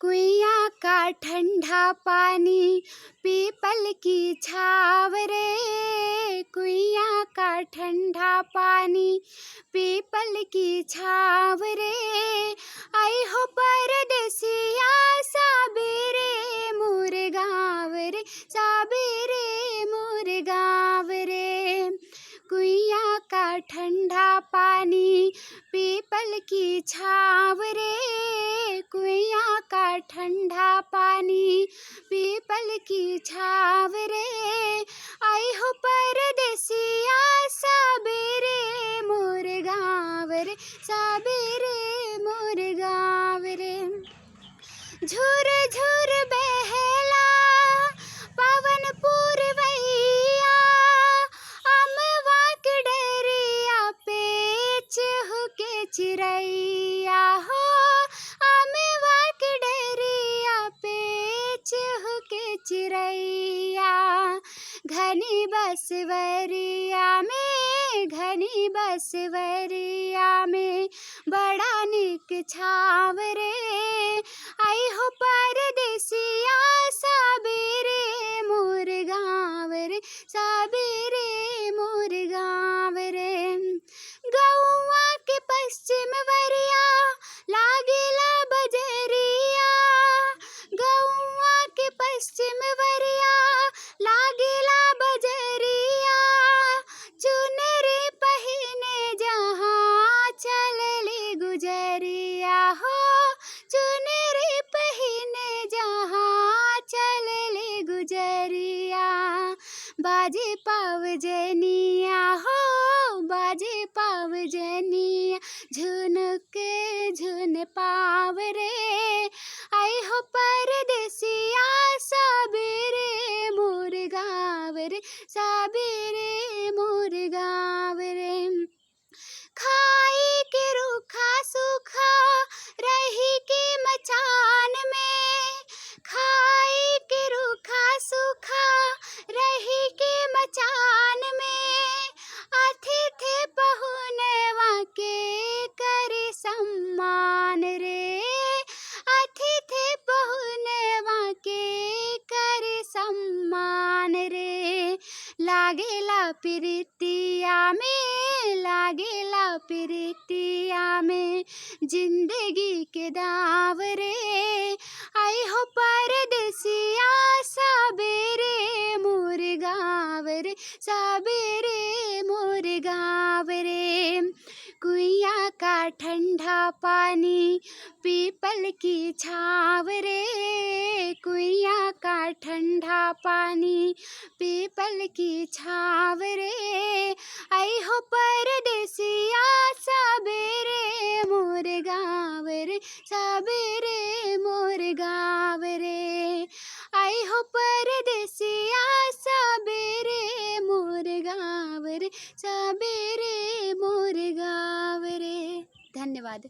कुइयाँ का ठंडा पानी, पीपल की छाव रे। कुइयाँ का ठंडा पानी, पीपल की छाव रे। आई हो परदेसिया साबेरे मोर गाँव रे, साबेरे मोर गाँव रे। कुइयाँ का ठंडा पानी, पीपल की छाव रे। कुइयाँ का ठंडा पानी, पीपल की छाव रे। आई हो परदेसिया साबेरे मोर गाँव रे, साबेरे मोर गाँव रे। झुर झुर बहेला पवन पुरवैया, अमवा के डरिया पे चुहके चिरैया हो। अमवा के डरिया पे चुहके चिरैया। घनी बसवरिया में, घनी बसवरिया में बड़ा निक छाव रे। आई हो परदेसिया साबेरे मोर गाँव रे, साबेरे मोर गाँव रे। गौआ के पश्चिम वरिया लागेला बजरिया। गौआ के पश्चिम वरिया लागेला बजरिया। चुनरी पहिने जहाँ चलले गुजरिया हो। चुनरी पहिने जहाँ चलले गुजरिया। बाजे पावजनिया हो, बाजे पावजनिया, झुनक झुन पाव रे। आई हो परदेसिया साबेरे मोर गाँव रे, साबेरे मोर गाँव रे। खाई के रूखा सूखा रही के मचान में। खाई के रूखा सूखा रही के मचान में। अतिथि पहुनवा के करे सम्मान रे। अतिथि पहुनवा के करे सम्मान रे। लागेला प्रीतिया में, लागेला प्रीतिया में जिंदगी के दाव रे। आई हो परदेसिया साबेरे मोर गाँव रे, साबेरे मोर गाँव रे। कुइयाँ का ठंडा पानी, पीपल की छाव रे। कुइयाँ का ठंडा पानी, पीपल की छाव रे। आई हो परदेसिया साबेरे मोर गाँव रे, साबेरे मोर गाँव रे। आई हो परदेसिया साबेरे मोर गाँव रे, साबेरे मोर गाँव रे। धन्यवाद।